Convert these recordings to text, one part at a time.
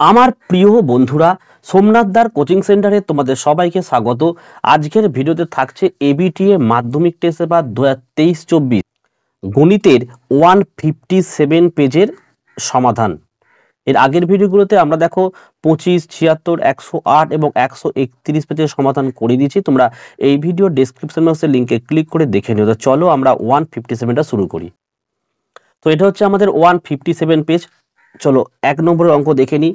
আমার প্রিয় বন্ধুরা, সোমনাথদার কোচিং সেন্টারে তোমাদের সবাইকে স্বাগত। আজকের ভিডিওতে থাকছে এবিটিএ মাধ্যমিক টেস্ট পেপার 2023-24 গণিতের 157 পেজের সমাধান। এর আগের ভিডিওগুলোতে আমরা দেখো 25, 76, 108 এবং 131 পেজের সমাধান করে দিয়েছি। তোমরা এই ভিডিও ডেসক্রিপশন বক্সের লিঙ্কে ক্লিক করে দেখে নিও। তো চলো আমরা 157টা শুরু করি। তো এটা হচ্ছে আমাদের 157 পেজ। চলো 1 নম্বরের অঙ্ক দেখে নিই।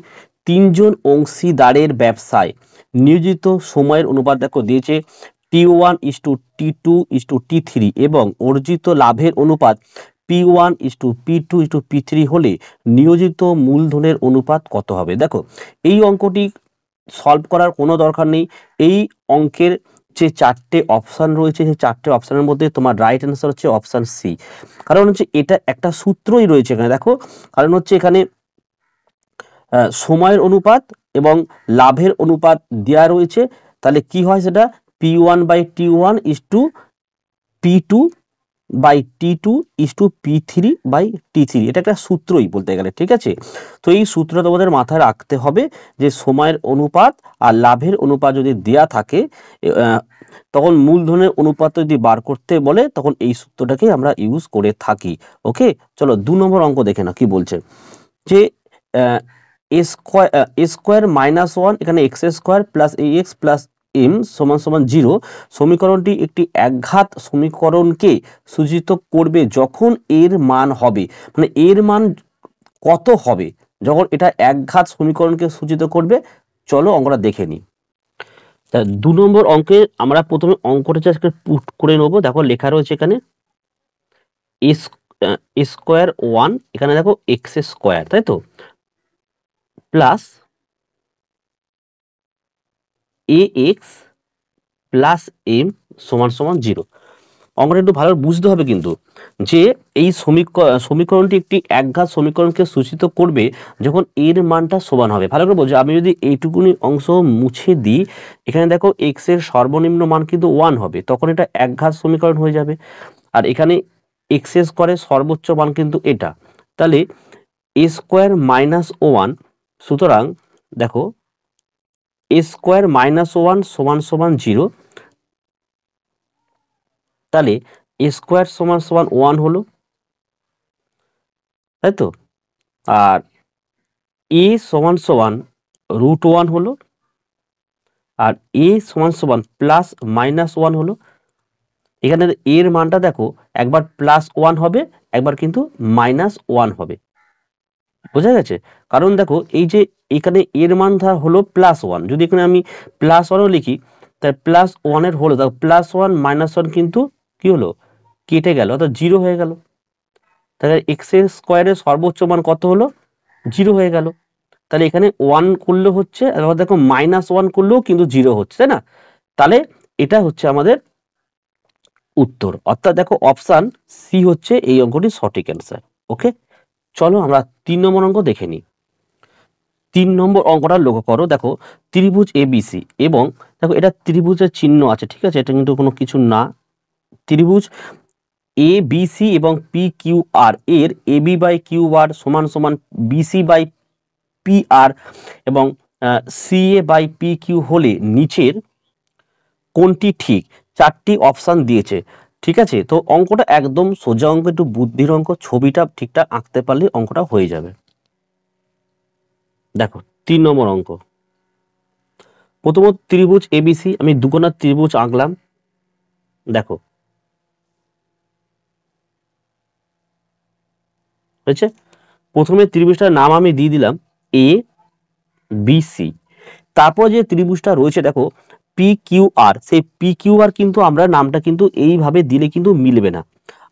3 জন অংশীদারের ব্যবসায় নিয়োজিত সময়ের অনুপাত দেখো দিয়েছে T1 T2 T3 এবং অর্জিত লাভের অনুপাত P1 P2 P3 হলে নিয়োজিত মূলধনের অনুপাত কত হবে। দেখো এই অঙ্কটি সলভ করার কোনো দরকার নেই। এই অঙ্কের যে 4টে অপশান রয়েছে সেই 4টে অপশানের মধ্যে তোমার রাইট অ্যান্সার হচ্ছে অপশান সি। কারণ হচ্ছে এটা একটা সূত্রই রয়েছে এখানে। দেখো কারণ হচ্ছে এখানে সময়ের অনুপাত এবং লাভের অনুপাত দেওয়া রয়েছে। তাহলে কি হয় সেটা P1/T1 P2 by T2 P3/T3। এটা একটা সূত্রই বলতে গেলে, ঠিক আছে। তো এই সূত্রটা তোমাদের মাথায় রাখতে হবে যে সময়ের অনুপাত আর লাভের অনুপাত যদি দেয়া থাকে তখন মূলধনের অনুপাত যদি বার করতে বলে তখন এই সূত্রটাকে আমরা ইউজ করে থাকি। ওকে, চলো 2 নম্বর অঙ্ক দেখে নাও কি বলছে। যে a স্কোয়ার -1 এখানে x² plus ax plus m সমান সমান 0 সমীকরণটি একটি একঘাত সমীকরণকে সূচিত করবে যখন এর মান হবে, মানে এর মান কত হবে যখন এটা একঘাত সমীকরণকে সূচিত করবে। চলো অঙ্কটা দেখে নিই। 2 নম্বর অঙ্কে আমরা প্রথমে অঙ্কটা জাস্ট পুট করে নেবো। দেখো লেখা রয়েছে এখানে স্কোয়ার 1, এখানে দেখো x², তাই তো, প্লাস ax প্লাস m সমান সমান 0। অঙ্কটা একটু ভালো বুঝতে হবে কিন্তু, যে এই সমীকরণটি একটি একঘাত সমীকরণকে সূচিত করবে যখন এর মানটা সমান হবে। ভালো করে বোঝো, আমি যদি এইটুকুনি অংশ মুছে দিই, এখানে দেখো x এর সর্বনিম্ন মান কিন্তু 1 হবে, তখন এটা একঘাত সমীকরণ হয়ে যাবে। আর এখানে x² সর্বোচ্চ মান কিন্তু এটা, তাহলে a² - 1, সুতরাং দেখো a² - 1 সমান সমান 0, তাহলে a² সমান সমান 1 হলো, তাই তো। আর a সমান সমান √1 হলো, আর a সমান সমান প্লাস -1 হলো। এখানে এর মানটা দেখো একবার +1 হবে, একবার কিন্তু -1 হবে। বোঝা গেছে? কারণ দেখো এই যে এখানে এর মান হলো +1, যদি এখানে আমি +1ও লিখি তাহলে +1 এর হলো, দেখো +1 -1 কিন্তু কি হলো, কেটে গেল, অর্থাৎ 0 হয়ে গেল। তাহলে x² এর সর্বোচ্চ মান কত হলো, 0 হয়ে গেল। তাহলে এখানে 1 করলে হচ্ছে, আবার দেখো -1 করলেও কিন্তু 0 হচ্ছে, তাই না। তাহলে এটা হচ্ছে আমাদের উত্তর, অর্থাৎ দেখো অপশান সি হচ্ছে এই অঙ্কটির সঠিক অ্যান্সার। ওকে, চলো আমরা 3 নম্বর অঙ্ক দেখে নিই। 3 নম্বর অঙ্কটা লক্ষ্য করো, দেখো ত্রিভুজ ABC এবং দেখো এটা ত্রিভুজের চিহ্ন আছে, ঠিক আছে, এটা কিন্তু কোনো কিছু না। ত্রিভুজ ABC এবং PQR এর AB/QR সমান সমান BC/PR এবং CA/PQ হলে নিচের কোনটি ঠিক? 4টি অপশান দিয়েছে, ঠিক আছে। তো অঙ্কটা একদম সোজা অঙ্ক, একটু বুদ্ধির অঙ্ক, ছবিটা ঠিকঠাক আঁকতে পারলে অঙ্কটা হয়ে যাবে। দেখো 3 নম্বর অঙ্ক, প্রথমত ত্রিভুজ ABC, আমি দুকোনা ত্রিভুজ আঁকলাম। দেখো হয়েছে, প্রথমে ত্রিভুজটার নাম আমি দিয়ে দিলাম ABC। তারপর যে ত্রিভুজটা রয়েছে দেখো PQR, সেই PQR কিন্তু আমরা নামটা কিন্তু এইভাবে দিলে কিন্তু মিলবে না,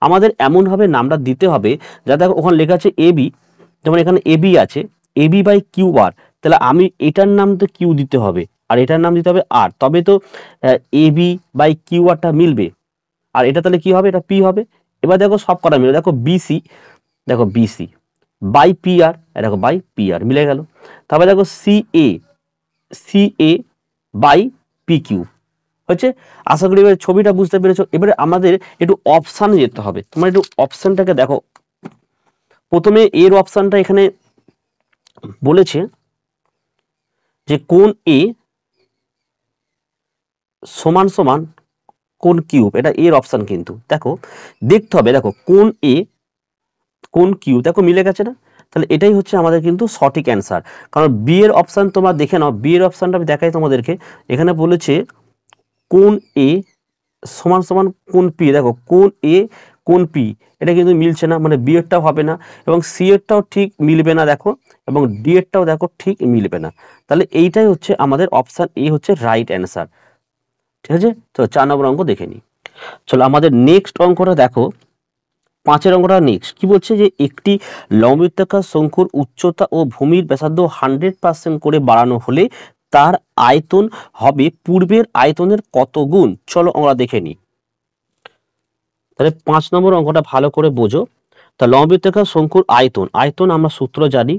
আমাদের এমন ভাবে নামটা দিতে হবে যাতে ওখানে লেখা আছে AB, যেমন এখানে AB আছে, AB/QR, তাহলে আমি এটার নাম তো Q দিতে হবে আর এটার নাম দিতে হবে R, তবে তো AB/QR মিলবে। আর এটা তাহলে কি হবে, এটা P হবে। এবার দেখো সব কটা মিলে, দেখো BC, দেখো BC বাই PR, দেখো বাই PR মিলে গেল। তারপরে দেখো CA/PQ হচ্ছে। আশা করি এবার ছবিটা বুঝতে পেরেছো। এবারে আমাদের একটু অপশানে যেতে হবে, তোমরা একটু অপশানটাকে দেখো। প্রথমে এর অপশানটা এখানে বলেছে যে কোণ এ সমান সমান কোণ কিউব, এটা এর অপশন। কিন্তু দেখো দেখতে হবে, দেখো কোণ এ কোণ কিউব, দেখো মিলে গেছে না? তাহলে এটাই হচ্ছে আমাদের কিন্তু সঠিক অ্যান্সার। কারণ বি এর অপশন তোমরা দেখে নাও, বি এর অপশনটা আমি দেখাই তোমাদেরকে। এখানে বলেছে কোণ এ সমান সমান কোণ পি, দেখো কোণ এ কোণ পি, এটা কিন্তু মিলছে না, মানে বি এরটাও হবে না এবং সি এরটাও ঠিক মিলবে না দেখো, এবং ডি এরটাও দেখো ঠিক মিলবে না। তাহলে এইটাই হচ্ছে আমাদের অপশন এ হচ্ছে রাইট অ্যান্সার। ঠিক আছে, তো 4 নম্বর অঙ্ক দেখে নিই। চলো আমাদের নেক্সট অঙ্কটা দেখো, 5 অঙ্কটা নেক্সট কি বলছে, যে একটি লম্ববৃত্তাকার শঙ্কুর উচ্চতা ও ভূমির ব্যাসার্ধ 100% করে বাড়ানো হলে তার আয়তন হবে পূর্বের আয়তনের কত গুণ? চলো আমরা দেখে নিই। তাহলে 5 নম্বর অঙ্কটা ভালো করে বোঝো। তা লম্ববৃত্তাকার শঙ্কুর আয়তন, আয়তন আমরা সূত্র জানি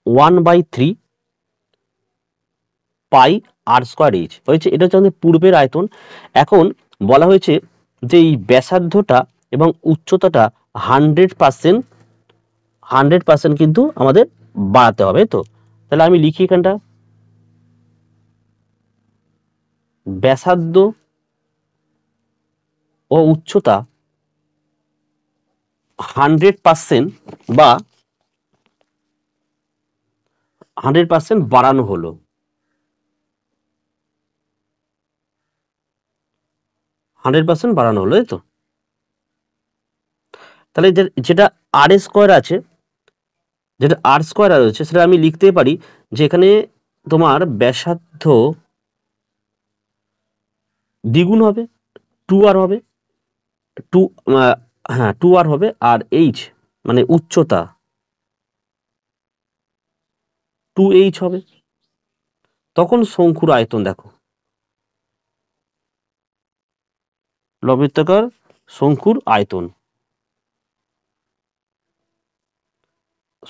1/3 পাই আর স্কয়ার এইচ হয়েছে, এটা হচ্ছে আমাদের পূর্বের আয়তন। এখন বলা হয়েছে যে এই ব্যাসার্ধটা এবং উচ্চতাটা 100% কিন্তু আমাদের বাড়াতে হবে। তো তাহলে আমি লিখি এখানটা ব্যাসার্ধ ও উচ্চতা 100% বা 100% বাড়ানো হলো। তাই তো? তাহলে যেটা আর স্কোয়ার আছে, যেটা আর স্কোয়ার রয়েছে, সেটা আমি লিখতে পারি যে এখানে তোমার ব্যাসার্ধ দ্বিগুণ হবে, 2r হবে, 2 হ্যাঁ 2r হবে, আর এইচ মানে উচ্চতা 2h হবে। তখন শঙ্কুর আয়তন দেখো, লম্ববৃত্তাকার শঙ্কুর আয়তন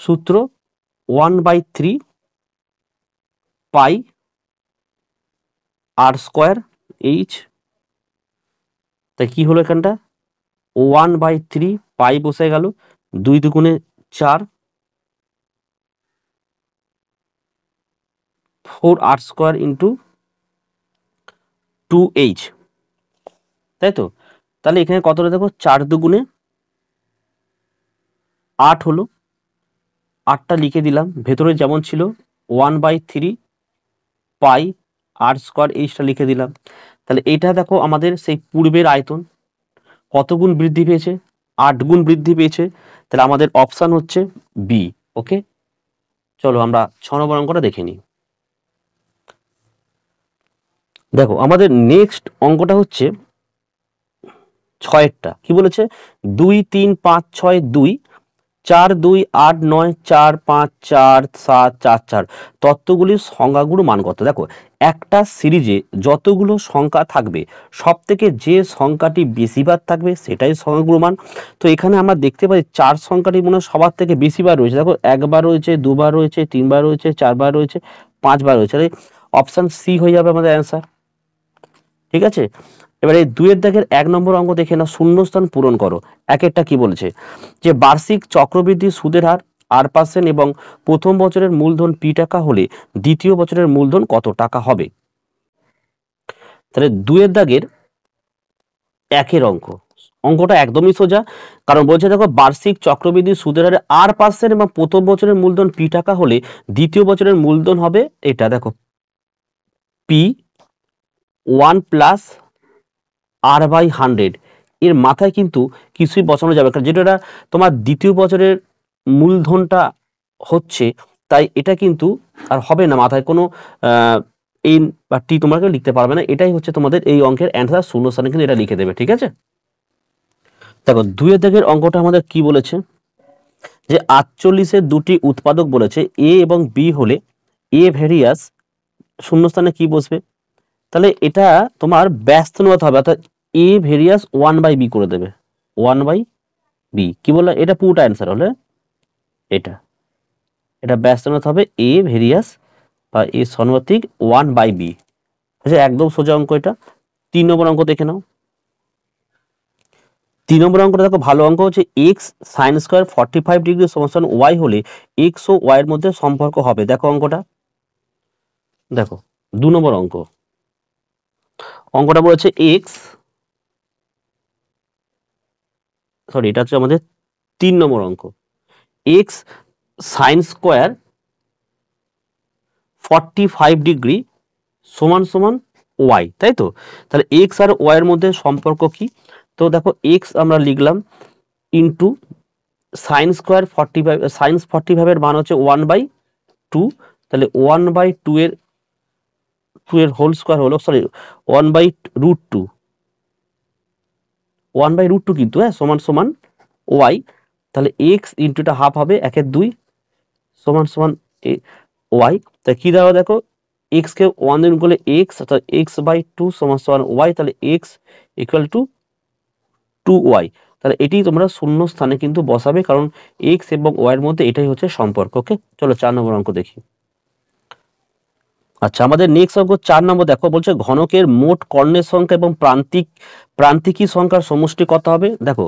সূত্র 1/3 পাই আর স্কোয়ার এইচ। তাই কি হলো এখানটা 1/3 পাই বসে গেল, 2 দুগুণে 4, 4r স্কোয়ার ইন্টু 2h, তাই তো? তাহলে এখানে কতটা দেখো, 4 দুগুণে 8 হলো, 8টা লিখে দিলাম, ভেতরে যেমন ছিল 1/3 পাই আর স্কোয়ার এইচটা লিখে দিলাম। তাহলে এইটা দেখো আমাদের সেই পূর্বের আয়তন কত গুণ বৃদ্ধি পেয়েছে, 8 গুণ বৃদ্ধি পেয়েছে। তাহলে আমাদের অপশন হচ্ছে বি। ওকে, চলো আমরা 6 নম্বর অঙ্কটা দেখে নিই। দেখো আমাদের নেক্সট অঙ্কটা হচ্ছে 6এরটা। কি বলেছে, 2 3 5 6 2 4 2 8 9 4 5 4 7 4 4 তত্ত্বগুলির সংখ্যাগুলো মান কত? দেখো একটা সিরিজে যতগুলো সংখ্যা থাকবে সব থেকে যে সংখ্যাটি বেশিবার থাকবে সেটাই সংখ্যাগুলো মান। তো এখানে আমরা দেখতে পাই 4 সংখ্যাটি মনে হয় সবার থেকে বেশিবার রয়েছে। দেখো 1 বার রয়েছে, 2 বার রয়েছে, 3 বার রয়েছে, 4 বার রয়েছে, 5 বার রয়েছে। অপশন সি হয়ে যাবে আমাদের অ্যান্সার। ঠিক আছে, এবারে 2 দাগের 1 নম্বর অঙ্ক দেখে না, শূন্যস্থান পূরণ করো। একটা কি বলেছে, যে বার্ষিক চক্রবৃদ্ধি সুদের হার r% এবং প্রথম বছরের মূলধন p টাকা হলে দ্বিতীয় বছরের মূলধন কত টাকা হবে? তাহলে 2 দাগের 1 অঙ্ক, অঙ্কটা একদমই সোজা। কারণ বলছে দেখো বার্ষিক চক্রবৃদ্ধি সুদের হারে r% এবং প্রথম বছরের মূলধন p টাকা হলে দ্বিতীয় বছরের মূলধন হবে এটা, দেখো p1 প্লাস r/100। এর মাথায় কিন্তু কিছুই বসানো যাবে, কারণ যেটা তোমার দ্বিতীয় বছরের মূলধনটা হচ্ছে, তাই এটা কিন্তু আর হবে না, মাথায় কোনো এন বা টি তোমাকে লিখতে পারবে না। এটাই হচ্ছে তোমাদের এই অঙ্কের অ্যান্সার, শূন্যস্থানে কিন্তু এটা লিখে দেবে। ঠিক আছে, দেখো 2 দাগের অঙ্কটা আমাদের কি বলেছে, যে 48-এর দুটি উৎপাদক বলেছে এ এবং বি হলে এ ভেরিয়াস শূন্যস্থানে কি বসবে? তাহলে এটা তোমার ব্যস্ত অনুপাত হবে, অর্থাৎ এ ভেরিয়াস 1/b করে দেবে, 1/b। কি বললাম, এটা পুরোটা অ্যান্সার হলে এটা এটা ব্যস্ত অনুপাত হবে এ ভেরিয়াস বা এ সমানুপাতিক 1/b। আচ্ছা, একদম সোজা অঙ্ক এটা। 3 নম্বর অঙ্ক দেখে নাও। 3 নম্বর অঙ্কটা দেখো ভালো অঙ্ক হচ্ছে, x sin স্কয়ার 45 ডিগ্রি সমান y হলে x ও y এর মধ্যে সম্পর্ক হবে। দেখো অঙ্কটা দেখো 2 নম্বর অঙ্কটা বলেছে এক্স, সরি এটা হচ্ছে আমাদের 3 নম্বর অঙ্ক, এক্স সাইন স্কোয়ার 45 ডিগ্রি সমান সমান ওয়াই, তাই তো? তাহলে এক্স আর ওয়াই এর মধ্যে সম্পর্ক কি? তো দেখো এক্স আমরা লিখলাম ইন্টু সাইন স্কোয়ার 45, সাইন 45 এর মান হচ্ছে 1/2, তাহলে 1/2 এর হোল স্কোয়ার হলো, সরি 1/√2, 1/√2 কিন্তু সমান সমান ওয়াই, তাহলে এক্স ইন্টু এটা হাফ হবে 1/2 সমান সমান ওয়াই। তাই কি দাঁড়াবে দেখো, এক্স কে 1 দিয়ে গুণ করলে এক্স, অর্থাৎ x/2 সমান সমান ওয়াই, তাহলে এক্স ইকুয়াল টু 2y। তাহলে এটি তোমরা শূন্য স্থানে কিন্তু বসাবে, কারণ এক্স এবং ওয়াই এর মধ্যে এটাই হচ্ছে সম্পর্ক। ওকে, চলো 4 নম্বর অঙ্ক দেখি। আচ্ছা, আমাদের নেক্সট অঙ্ক 4 নম্বর দেখো, বলছে ঘনকের মোট কর্ণের সংখ্যা এবং প্রান্তিকী সংখ্যার সমষ্টি কত হবে। দেখো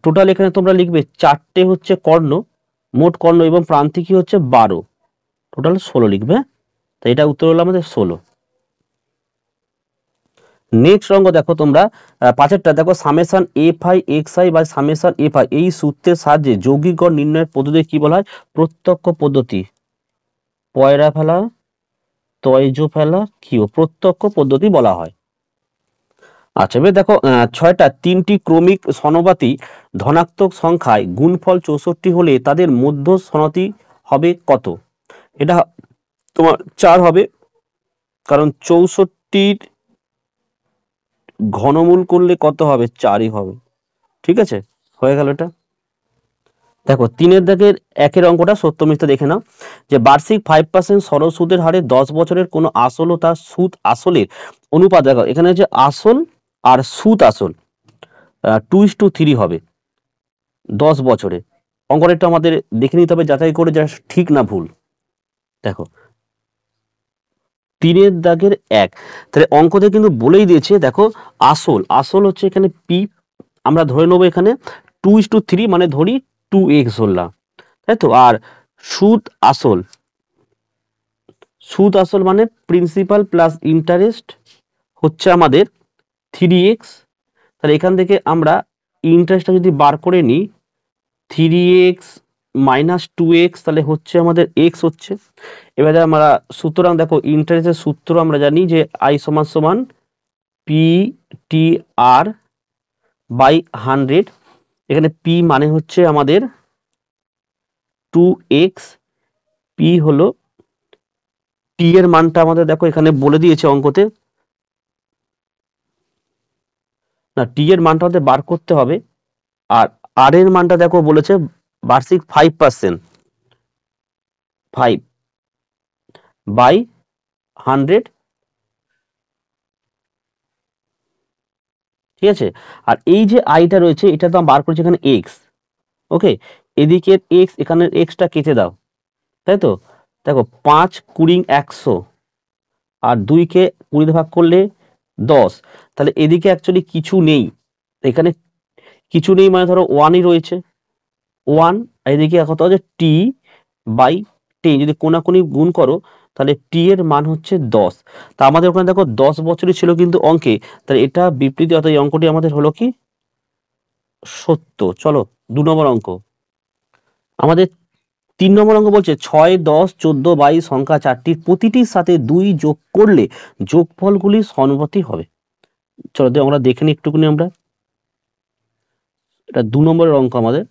টোটাল এখানে তোমরা লিখবে 4টে হচ্ছে কর্ণ, মোট কর্ণ এবং প্রান্তিকী হচ্ছে 12, টোটাল 16 লিখবে। তাই এটা উত্তর হলো আমাদের 16। নেক্সট অঙ্ক দেখো তোমরা, পাঁচেরটা দেখো, summation F I x I বা সামেশন এফ আই এই সূত্রের সাহায্যে যৌগিক গড় নির্ণয়ের পদ্ধতি কি বলা হয়? প্রত্যক্ষ পদ্ধতি, পয়রা ফেলা, তয়জ ফেলা, কিও, প্রত্যক্ষ পদ্ধতি বলা হয়। আচ্ছা, এবার দেখো 6টা 3টি ক্রমিক সনবাতি ধনাত্মক সংখ্যায় গুণফল 64 হলে তাদের মধ্য সনতি হবে কত? এটা তোমার 4 হবে, কারণ 64 ঘনমূল করলে কত হবে? 4ই হবে। ঠিক আছে, হয়ে গেল এটা। দেখো 3-এর দাগের 1-এর অঙ্কটা সত্য মিথ্যা দেখে নাও, যে বার্ষিক 5% সরল সুদের হারে 10 বছরের কোনো আসল ও তার সুদ আসলের অনুপাত। দেখো এখানে হচ্ছে আসল আর সুদ আসল 2:3 হবে 10 বছরে। অঙ্কটা একটু আমাদের দেখে নিতে হবে যাচাই করে, যা ঠিক না ভুল। দেখো 3-এর দাগের 1, তাহলে অঙ্কতে কিন্তু বলেই দিয়েছে। দেখো আসল হচ্ছে এখানে পি, আমরা ধরে নেবো এখানে 2:3, মানে ধরি 2x ধরলাম, তাই তো। আর সুদ আসল মানে প্রিন্সিপাল প্লাস ইন্টারেস্ট হচ্ছে আমাদের 3x। তাহলে এখান থেকে আমরা ইন্টারেস্টটা যদি বার করে নিই 3x মাইনাস 2x, তাহলে হচ্ছে আমাদের x হচ্ছে। এবারে আমরা সুতরাং দেখো ইন্টারেস্টের সূত্র আমরা জানি যে i সমান সমান PTR বাই 100। এখানে p মানে হচ্ছে আমাদের 2x, p হলো t এর মানটা আমাদের দেখো এখানে বলে দিয়েছে অঙ্কতে, না t এর মানটা আমাদের বার করতে হবে। আর r এর মানটা দেখো বলেছে বার্ষিক 5%, 5/100, ঠিক আছে। আর এই যে আইটা রয়েছে এটা তো বার করেছি এখানে এক্স, ওকে, এদিকে এক্স, এখানে এক্সটা কেটে দাও, তাই তো। দেখো 5 20 100, আর 2কে 20 ভাগ করলে 10, তাহলে এদিকে অ্যাকচুয়ালি কিছু নেই, এখানে কিছু নেই মানে ধরো 1ই রয়েছে 1, আর এদিকে কত আছে t/10, যদি কোনাকুনি গুণ করো তাহলে t এর মান হচ্ছে 10। তা আমাদের ওখানে দেখো 10 বছরই ছিল কিন্তু অঙ্কে, তাহলে এটা বিবৃতি, অর্থাৎ এই অঙ্কটি আমাদের হলো কি সত্য। চলো 2 নম্বর অঙ্ক। আমাদের 3 নম্বর অঙ্ক বলছে 6, 10, 14, 22 সংখ্যা 4টির প্রতিটির সাথে 2 যোগ করলে যোগফলগুলি সমষ্টি হবে। চলো আমরা দেখে নিই একটুখানি আমরা, এটা 2 নম্বরের অঙ্ক আমাদের।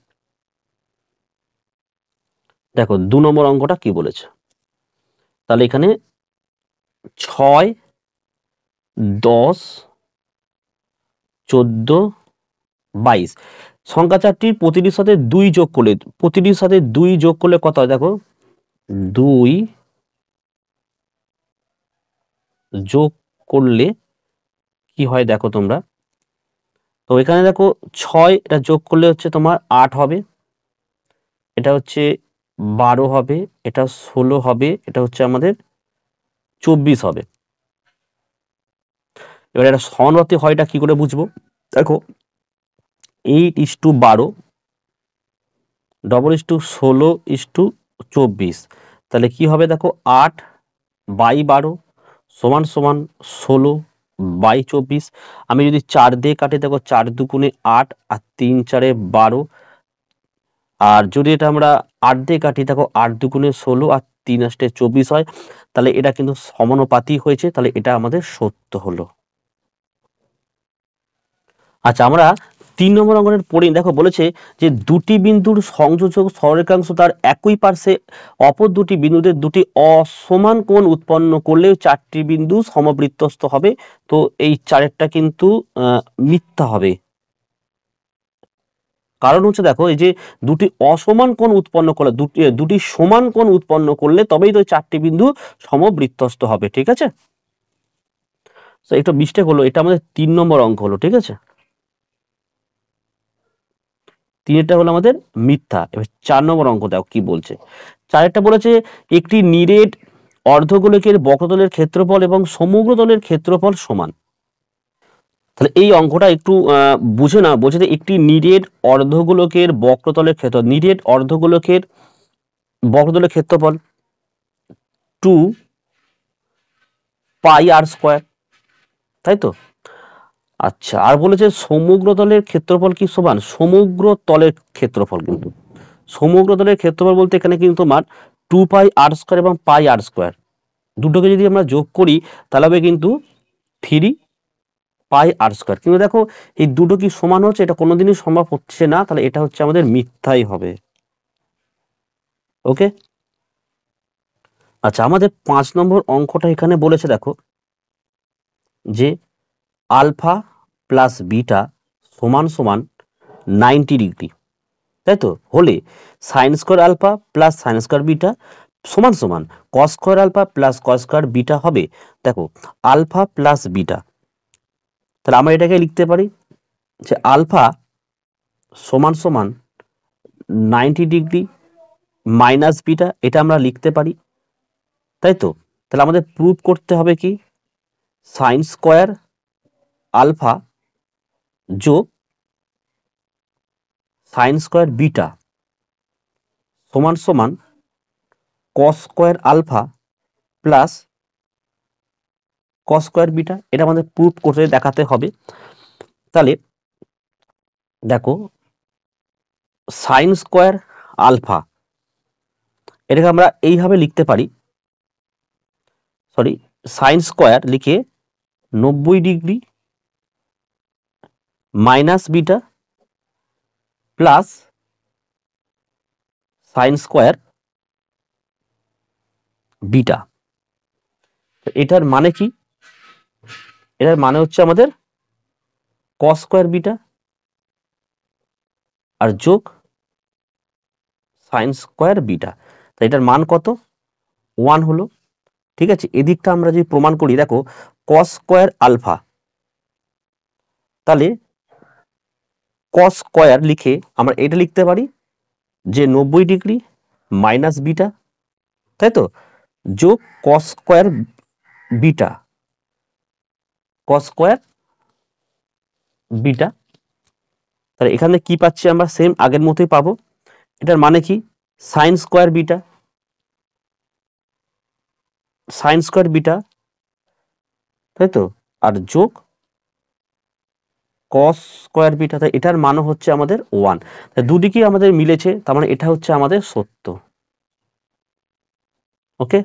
দেখো 2 নম্বর অঙ্কটা কি বলেছে, তাহলে এখানে 6, 10, 14, 22 সংখ্যা 4টির প্রতিটির সাথে 2 যোগ করলে, প্রতিটির সাথে 2 যোগ করলে কত হয়? দেখো 2 যোগ করলে কি হয় দেখো তোমরা, তো এখানে দেখো 6 এটা যোগ করলে হচ্ছে তোমার 8 হবে, এটা হচ্ছে 12 হবে, এটা 16 হবে, এটা হচ্ছে আমাদের 24 হবে। এবার এটা সমানুপাতিক হয়, এটা কি করে বুঝবো? দেখো 8:12 16:24, তাহলে কি হবে দেখো 8 বাই 12 সমান সমান 16 বাই 24। আমি যদি 4 দিয়ে কাটি দেখো 4 দুগুণে 8 আর 3 4 12। আর যদি এটা আমরা 8 দিয়ে কাটি দেখো 8 দুগুণে 16 আর 3 8 24 হয়, তাহলে এটা কিন্তু সমানুপাতি হয়েছে, তাহলে এটা আমাদের সত্য হলো। আচ্ছা, আমরা 3 নম্বর অঙ্কনের পড়ি। দেখো বলেছে যে দুটি বিন্দুর সংযোজক সরলরেখাংশ তার একই পার্শ্বে অপর দুটি বিন্দুদের দুটি অসমান কোণ উৎপন্ন করলেও 4টি বিন্দু সমবৃত্তস্থ হবে। তো এই 4টা কিন্তু মিথ্যা হবে। কারণ হচ্ছে দেখো এই যে দুটি অসমান কোণ উৎপন্ন করলে দুটি সমান কোণ উৎপন্ন করলে তবেই তো 4টি বিন্দু সমবৃত্তস্থ হবে। ঠিক আছে, তো একটু মিস্টেক হলো, এটা আমাদের 3 নম্বর অঙ্ক হলো। ঠিক আছে, 3টা হলো আমাদের মিথ্যা। এবার 4 নম্বর অঙ্ক দেখো কি বলছে। 4টা বলেছে একটি নিরেট অর্ধগোলকের বক্রতলের ক্ষেত্রফল এবং সমগ্রতলের ক্ষেত্রফল সমান। তাহলে এই অঙ্কটা একটু বুঝে না, বলছে যে একটি নিরেট অর্ধগোলকের বক্রতলের ক্ষেত্র, নিরেট অর্ধগোলকের বক্রতলের ক্ষেত্রফল 2 পাই আর স্কয়ার, তাই তো। আচ্ছা, আর বলেছে সমগ্র তলের ক্ষেত্রফল কি সমান, সমগ্র তলের ক্ষেত্রফল কিন্তু, সমগ্র তলের ক্ষেত্রফল বলতে এখানে কিন্তু তোমার 2 পাই আর স্কয়ার এবং পাই আর স্কয়ার দুটোকে যদি আমরা যোগ করি তাহলে হবে কিন্তু 3 পাই আর স্কয়ার। কিন্তু দেখো এই দুটো কি সমান হচ্ছে, এটা কোনোদিনই সম্ভব হচ্ছে না, তাহলে এটা হচ্ছে আমাদের মিথ্যাই হবে। ওকে। আচ্ছা, আমাদের 5 নম্বর অঙ্কটা এখানে বলেছে দেখো যে আলফা প্লাস বিটা সমান সমান 90 ডিগ্রি, তাই তো, হলে sine square alpha plus sine square beta সমান সমান cos square alpha plus cos square beta হবে। দেখো আলফা প্লাস বিটা, তাহলে আমরা এটাকে লিখতে পারি যে আলফা সমান সমান 90 ডিগ্রি মাইনাস বিটা, এটা আমরা লিখতে পারি, তাই তো। তাহলে আমাদের প্রুফ করতে হবে কি, সাইন স্কয়ার আলফা যোগ সাইন স্কয়ার বিটা সমান সমান cos square alpha plus cos square beta, এটা আমাদের প্রুফ করে দেখাতে হবে। তাহলে দেখো সাইন স্কয়ার আলফা, এটাকে আমরা এইভাবে লিখতে পারি, সরি, সাইন স্কয়ার লিখে 90 degree minus beta plus sine square beta. এটার মানে কি, এটার মানে হচ্ছে আমাদের কস স্কয়ার বিটা আর যোগ সাইন স্কয়ার বিটা। তো এটার মান কত, 1 হলো। ঠিক আছে, এদিকটা আমরা যদি প্রমাণ করি, দেখো কস স্কয়ার আলফা, তাহলে কস স্কয়ার লিখে আমরা এটা লিখতে পারি যে 90 ডিগ্রি মাইনাস বিটা, তাই তো, যোগ কস স্কয়ার বিটা, কস স্কয়ার বিটা। তাহলে এখানে কি পাচ্ছি আমরা, সেম আগের মতোই পাবো। এটার মানে কি, sine square beta, sign square beta, তাই তো, আর যোগ কস স্কয়ার বিটা, তাই এটার মানও হচ্ছে আমাদের 1। দুদিকেই আমাদের মিলেছে, তার মানে এটা হচ্ছে আমাদের সত্য। ওকে।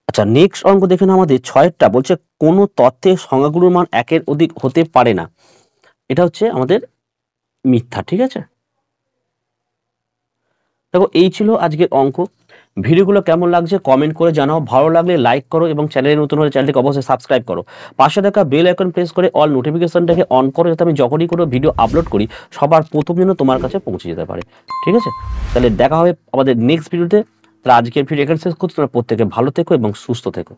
আচ্ছা, নেক্সট অঙ্ক দেখে নাও আমাদের 6টা, বলছে কোন তথ্যের সংখ্যাগুলোর মান 1-এর অধিক হতে পারে না, এটা হচ্ছে আমাদের মিথ্যা। ঠিক আছে, দেখো এই ছিল আজকের অঙ্ক। ভিডিওগুলো কেমন লাগছে কমেন্ট করে জানাও, ভালো লাগলে লাইক করো এবং চ্যানেলে নতুন হলে চ্যানেলটিকে অবশ্যই সাবস্ক্রাইব করো, পাশে থাকা বেল আইকন প্রেস করে অল নোটিফিকেশনটাকে অন করো, যাতে আমি যখনই কোনো ভিডিও আপলোড করি সবার প্রথম যেন তোমার কাছে পৌঁছে যেতে পারে। ঠিক আছে, তাহলে দেখা হবে আমাদের নেক্সট ভিডিওতে। তাহলে আজকের ভিডিও এখানে শেষ করছি, তোমরা প্রত্যেকে ভালো থেকো এবং সুস্থ থেকো।